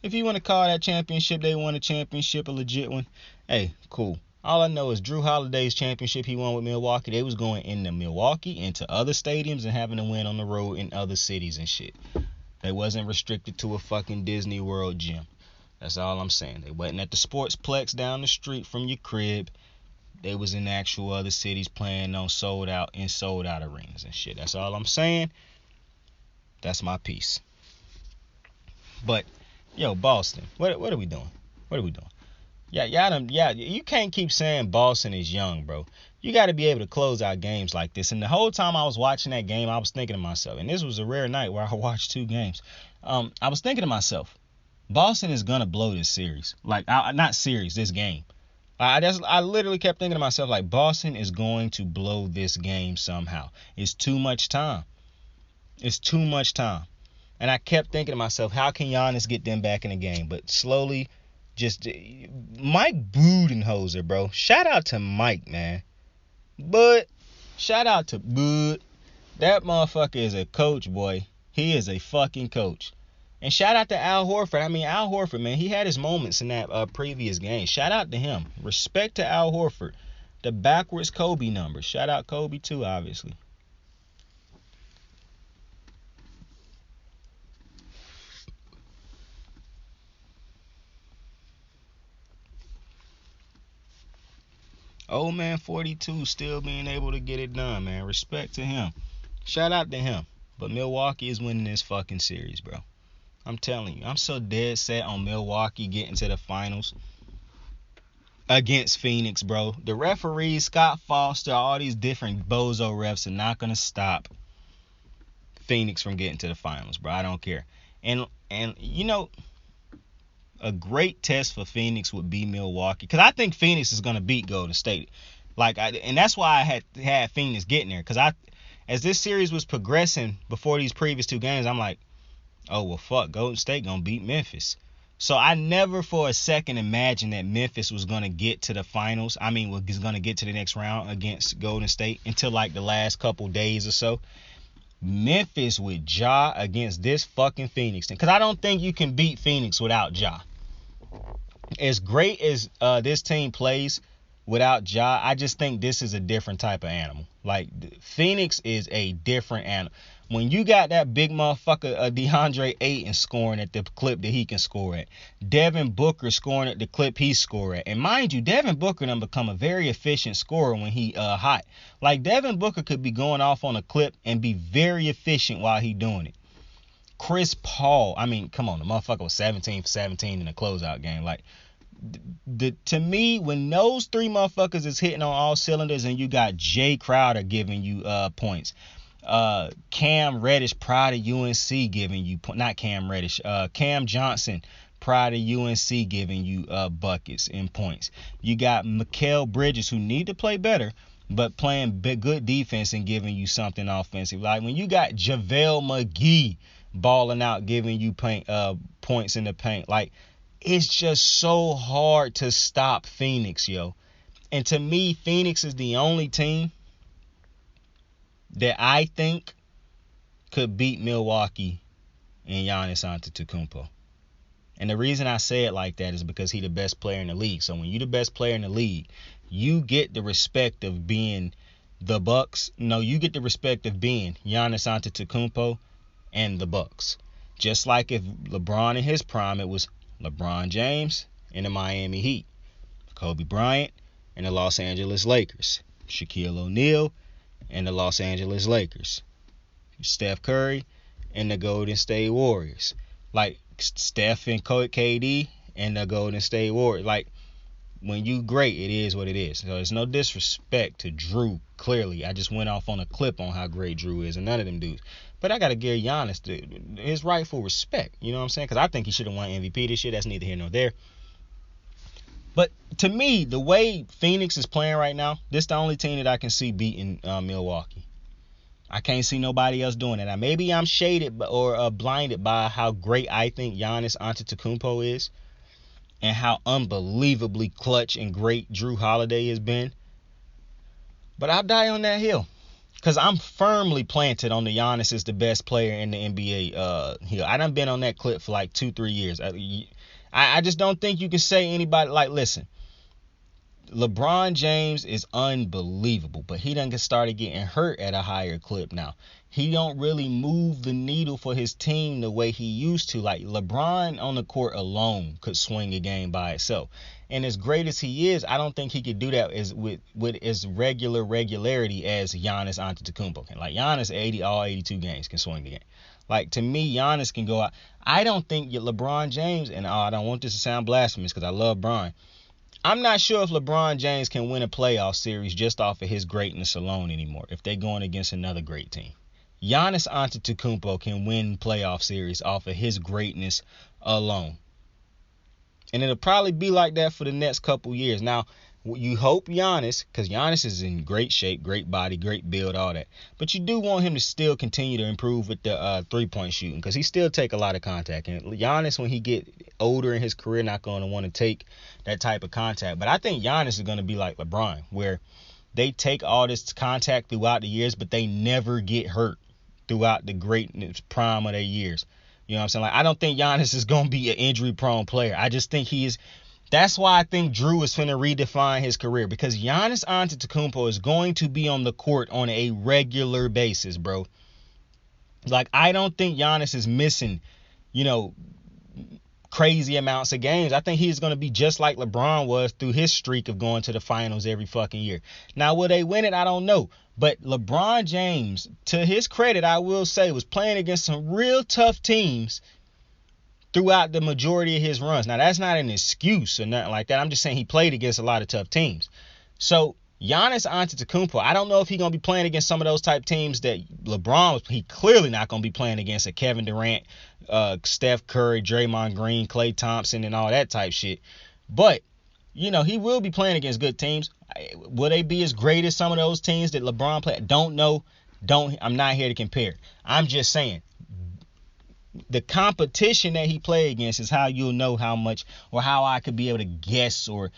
Speaker 5: If you want to call that championship, they won a championship, a legit one. Hey, cool. All I know is Jrue Holiday's championship he won with Milwaukee, they was going into Milwaukee, into other stadiums, and having to win on the road in other cities and shit. They wasn't restricted to a fucking Disney World gym. That's all I'm saying. They wasn't at the Sportsplex down the street from your crib. They was in actual other cities playing on sold out arenas and shit. That's all I'm saying. That's my piece. But yo, Boston, what are we doing? What are we doing? Yeah, you can't keep saying Boston is young, bro. You got to be able to close out games like this. And the whole time I was watching that game, I was thinking to myself, and this was a rare night where I watched 2 games. I was thinking to myself, Boston is gonna blow this series. Like, this game. I literally kept thinking to myself, like, Boston is going to blow this game somehow. It's too much time. It's too much time. And I kept thinking to myself, how can Giannis get them back in the game? But slowly, just Mike Budenholzer, bro. Shout out to Mike, man. But shout out to Bud. That motherfucker is a coach, boy. He is a fucking coach. And shout out to Al Horford. I mean, Al Horford, man, he had his moments in that previous game. Shout out to him. Respect to Al Horford. The backwards Kobe numbers. Shout out Kobe too, obviously. Old man 42 still being able to get it done, man. Respect to him. Shout out to him. But Milwaukee is winning this fucking series, bro. I'm telling you. I'm so dead set on Milwaukee getting to the finals against Phoenix, bro. The referees, Scott Foster, all these different bozo refs are not going to stop Phoenix from getting to the finals, bro. I don't care. And you know, a great test for Phoenix would be Milwaukee, because I think Phoenix is going to beat Golden State. And that's why I had Phoenix getting there, because as this series was progressing before these previous two games, I'm like, oh, well, fuck, Golden State going to beat Memphis. So I never for a second imagined that Memphis was going to get to the finals. I mean, was going to get to the next round against Golden State until like the last couple days or so. Memphis with Ja against this fucking Phoenix team, because I don't think you can beat Phoenix without Ja. As great as this team plays without Ja, I just think this is a different type of animal. Like, Phoenix is a different animal. When you got that big motherfucker DeAndre Ayton scoring at the clip that he can score at, Devin Booker scoring at the clip he score at, and mind you, Devin Booker done become a very efficient scorer when he hot. Like, Devin Booker could be going off on a clip and be very efficient while he doing it. Chris Paul, I mean, come on, the motherfucker was 17 for 17 in the closeout game. Like, to me, when those three motherfuckers is hitting on all cylinders, and you got Jay Crowder giving you points, Cam Reddish prior to UNC giving you not Cam Reddish, Cam Johnson prior to UNC giving you buckets and points. You got Mikal Bridges, who need to play better, but playing good defense and giving you something offensive. Like, when you got JaVale McGee balling out, giving you points in the paint, like, it's just so hard to stop Phoenix, yo. And to me, Phoenix is the only team that I think could beat Milwaukee and Giannis Antetokounmpo. And the reason I say it like that is because he's the best player in the league. So when you're the best player in the league, you get the respect of being the Bucks. No, you get the respect of being Giannis Antetokounmpo and the Bucks. Just like if LeBron in his prime, it was LeBron James and the Miami Heat, Kobe Bryant and the Los Angeles Lakers, Shaquille O'Neal and the Los Angeles Lakers, Steph Curry and the Golden State Warriors. Like, Steph and KD and the Golden State Warriors. Like, when you great, it is what it is. So there's no disrespect to Jrue, clearly. I just went off on a clip on how great Jrue is, and none of them dudes. But I got to give Giannis his rightful respect. You know what I'm saying? Because I think he should have won MVP this year. That's neither here nor there. But to me, the way Phoenix is playing right now, this is the only team that I can see beating Milwaukee. I can't see nobody else doing it. Now, maybe I'm shaded or blinded by how great I think Giannis Antetokounmpo is and how unbelievably clutch and great Jrue Holiday has been. But I'll die on that hill, because I'm firmly planted on the Giannis is the best player in the NBA hill. I done been on that clip for like 2-3 years. I just don't think you can say anybody, like, listen, LeBron James is unbelievable, but he done started getting hurt at a higher clip now. He don't really move the needle for his team the way he used to. Like, LeBron on the court alone could swing a game by itself. And as great as he is, I don't think he could do that with as regularity as Giannis Antetokounmpo can. Like, Giannis, all 82 games can swing the game. Like, to me, Giannis can go out. I don't think LeBron James, and I don't want this to sound blasphemous because I love Bron. I'm not sure if LeBron James can win a playoff series just off of his greatness alone anymore, if they're going against another great team. Giannis Antetokounmpo can win playoff series off of his greatness alone. And it'll probably be like that for the next couple years. Now, you hope Giannis, because Giannis is in great shape, great body, great build, all that. But you do want him to still continue to improve with the three-point shooting, because he still take a lot of contact. And Giannis, when he get older in his career, not going to want to take that type of contact. But I think Giannis is going to be like LeBron, where they take all this contact throughout the years, but they never get hurt throughout the greatness prime of their years. You know what I'm saying? Like, I don't think Giannis is going to be an injury-prone player. I just think he is. That's why I think Jrue is finna redefine his career, because Giannis Antetokounmpo is going to be on the court on a regular basis, bro. Like, I don't think Giannis is missing, crazy amounts of games. I think he's going to be just like LeBron was through his streak of going to the finals every fucking year. Now, will they win it? I don't know. But LeBron James, to his credit, I will say, was playing against some real tough teams throughout the majority of his runs. Now, that's not an excuse or nothing like that. I'm just saying he played against a lot of tough teams. So, Giannis Antetokounmpo, I don't know if he's going to be playing against some of those type teams that LeBron was. He clearly not going to be playing against a Kevin Durant, Steph Curry, Draymond Green, Klay Thompson, and all that type shit. But, he will be playing against good teams. Will they be as great as some of those teams that LeBron played? Don't know. I'm not here to compare. I'm just saying, the competition that he played against is how you'll know how much, or how I could be able to guess, or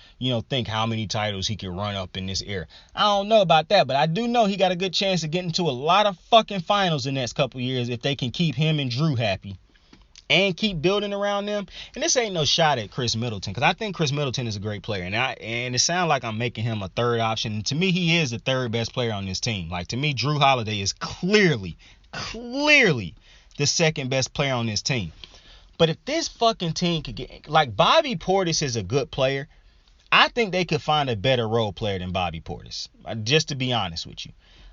Speaker 5: think how many titles he could run up in this era. I don't know about that, but I do know he got a good chance of getting to a lot of fucking finals the next couple years if they can keep him and Jrue happy and keep building around them. And this ain't no shot at Chris Middleton, because I think Chris Middleton is a great player, and it sounds like I'm making him a third option. And to me, he is the third best player on this team. Like, to me, Jrue Holiday is clearly the second best player on this team. But if this fucking team could get, like, Bobby Portis is a good player, I think they could find a better role player than Bobby Portis, just to be honest with you.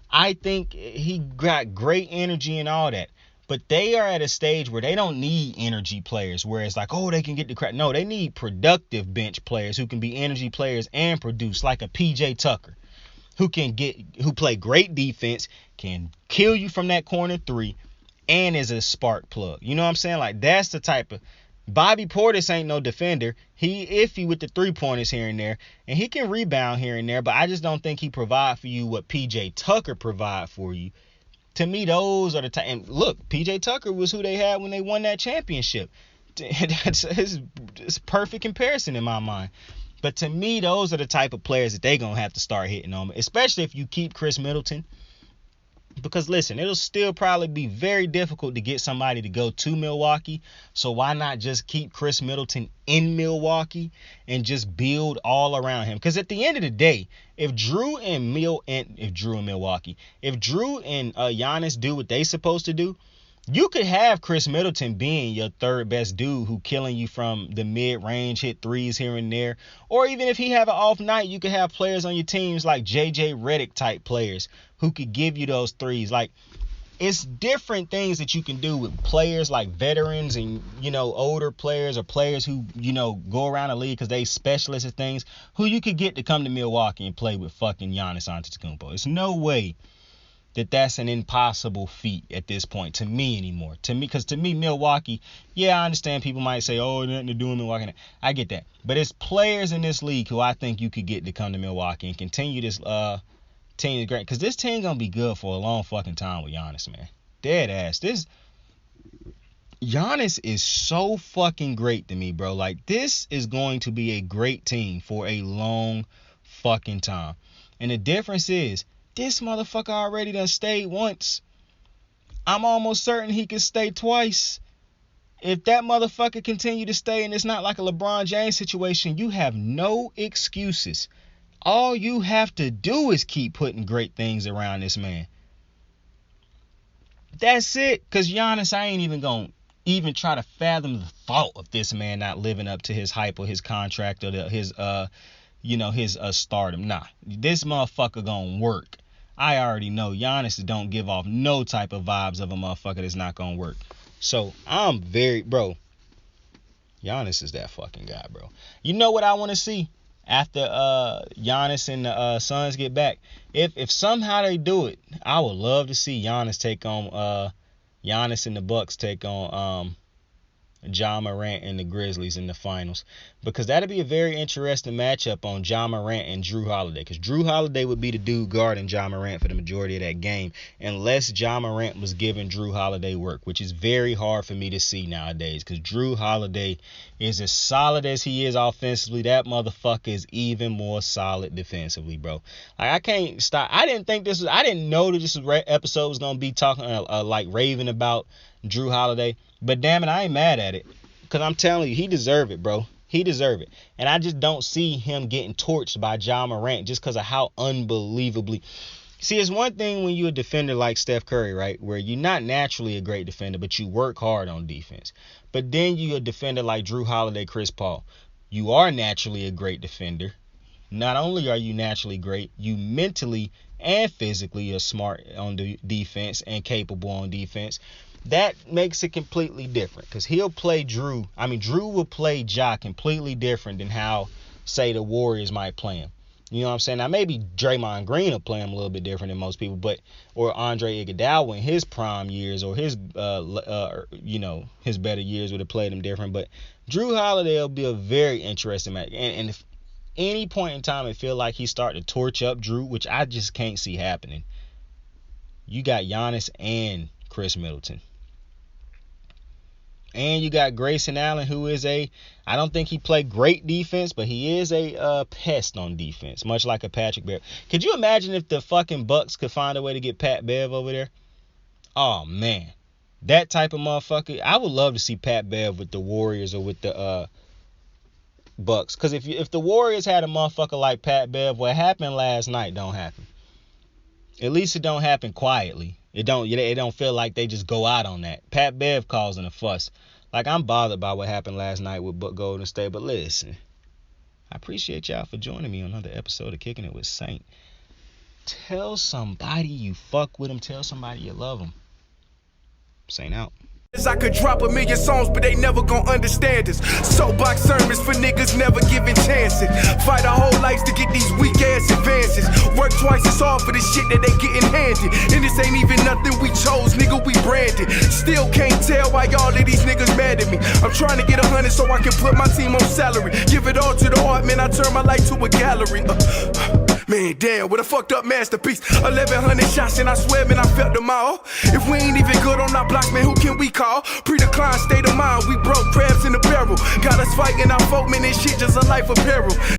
Speaker 5: I think he got great energy and all that, but they are at a stage where they don't need energy players where it's like, oh, they can get the crap. No, they need productive bench players who can be energy players and produce, like a PJ Tucker, who play great defense, can kill you from that corner three, and is a spark plug. You know what I'm saying? Like, that's the type of... Bobby Portis ain't no defender. He iffy with the three-pointers here and there, and he can rebound here and there, but I just don't think he provide for you what P.J. Tucker provide for you. To me, those are the type... And look, P.J. Tucker was who they had when they won that championship. It's a perfect comparison in my mind. But to me, those are the type of players that they going to have to start hitting on, especially if you keep Chris Middleton. Because, listen, it'll still probably be very difficult to get somebody to go to Milwaukee. So why not just keep Chris Middleton in Milwaukee and just build all around him? Because at the end of the day, if Jrue and Giannis do what they supposed to do, you could have Chris Middleton being your third best dude who killing you from the mid-range, hit threes here and there. Or even if he have an off night, you could have players on your teams like J.J. Redick type players who could give you those threes. Like, it's different things that you can do with players like veterans and, older players, or players who, go around the league because they specialists at things, who you could get to come to Milwaukee and play with fucking Giannis Antetokounmpo. There's no way that's an impossible feat at this point to me anymore. Because to me, Milwaukee, yeah, I understand people might say, oh, nothing to do in Milwaukee. I get that. But it's players in this league who I think you could get to come to Milwaukee and continue this team is great. Because this team going to be good for a long fucking time with Giannis, man. Dead ass. Giannis is so fucking great to me, bro. Like, this is going to be a great team for a long fucking time. And the difference is, this motherfucker already done stayed once. I'm almost certain he can stay twice. If that motherfucker continue to stay and it's not like a LeBron James situation, you have no excuses. All you have to do is keep putting great things around this man. That's it. Because Giannis, I ain't even going to even try to fathom the thought of this man not living up to his hype or his contract or his stardom. Nah, this motherfucker gonna work. I already know Giannis don't give off no type of vibes of a motherfucker that's not gonna work. So I'm bro. Giannis is that fucking guy, bro. You know what I want to see after Giannis and the Suns get back? If somehow they do it, I would love to see Giannis and the Bucks take on Ja Morant and the Grizzlies in the finals, because that'd be a very interesting matchup on Ja Morant and Jrue Holiday, because Jrue Holiday would be the dude guarding Ja Morant for the majority of that game, unless Ja Morant was giving Jrue Holiday work, which is very hard for me to see nowadays, because Jrue Holiday is as solid as he is offensively. That motherfucker is even more solid defensively, bro. Like, I can't stop. I didn't know that this episode was gonna be talking like raving about Jrue Holiday. But damn it, I ain't mad at it. Because I'm telling you, he deserve it, bro. He deserve it. And I just don't see him getting torched by Ja Morant just because of how unbelievably... See, it's one thing when you're a defender like Steph Curry, right, where you're not naturally a great defender, but you work hard on defense. But then you're a defender like Jrue Holiday, Chris Paul. You are naturally a great defender. Not only are you naturally great, you mentally and physically are smart on the defense and capable on defense. That makes it completely different because he'll play Jrue. I mean, Jrue will play Ja completely different than how, say, the Warriors might play him. You know what I'm saying? Now, maybe Draymond Green will play him a little bit different than most people, or Andre Iguodala in his prime years or his, his better years would have played him different. But Jrue Holiday will be a very interesting match. And if any point in time it feel like he's starting to torch up Jrue, which I just can't see happening, you got Giannis and Chris Middleton. And you got Grayson Allen, who is I don't think he played great defense, but he is a pest on defense, much like a Patrick Beverley. Could you imagine if the fucking Bucks could find a way to get Pat Bev over there? Oh, man. That type of motherfucker. I would love to see Pat Bev with the Warriors or with the Bucks. Because if the Warriors had a motherfucker like Pat Bev, what happened last night don't happen. At least it don't happen quietly. It don't feel like they just go out on that. Pat Bev causing a fuss. Like, I'm bothered by what happened last night with Golden State. But listen, I appreciate y'all for joining me on another episode of Kicking It with Saint. Tell somebody you fuck with them. Tell somebody you love them. Saint out.
Speaker 6: I could drop 1,000,000 songs, but they never gon' understand us. Soapbox sermons for niggas never giving chances. Fight our whole lives to get these weak ass advances. Work twice as hard for the shit that they getting handed. And this ain't even nothing we chose, nigga, we branded. Still can't tell why all of these niggas mad at me. I'm trying to get 100 so I can put my team on salary. Give it all to the art, man, I turn my life to a gallery. Man, damn, what a fucked up masterpiece. 1,100 shots and I swear, man, I felt them all. If we ain't even good on our blocks, man, who can we call? Pre-decline state of mind, we broke crabs in the barrel. Got us fighting our folk, man, this shit just a life of peril.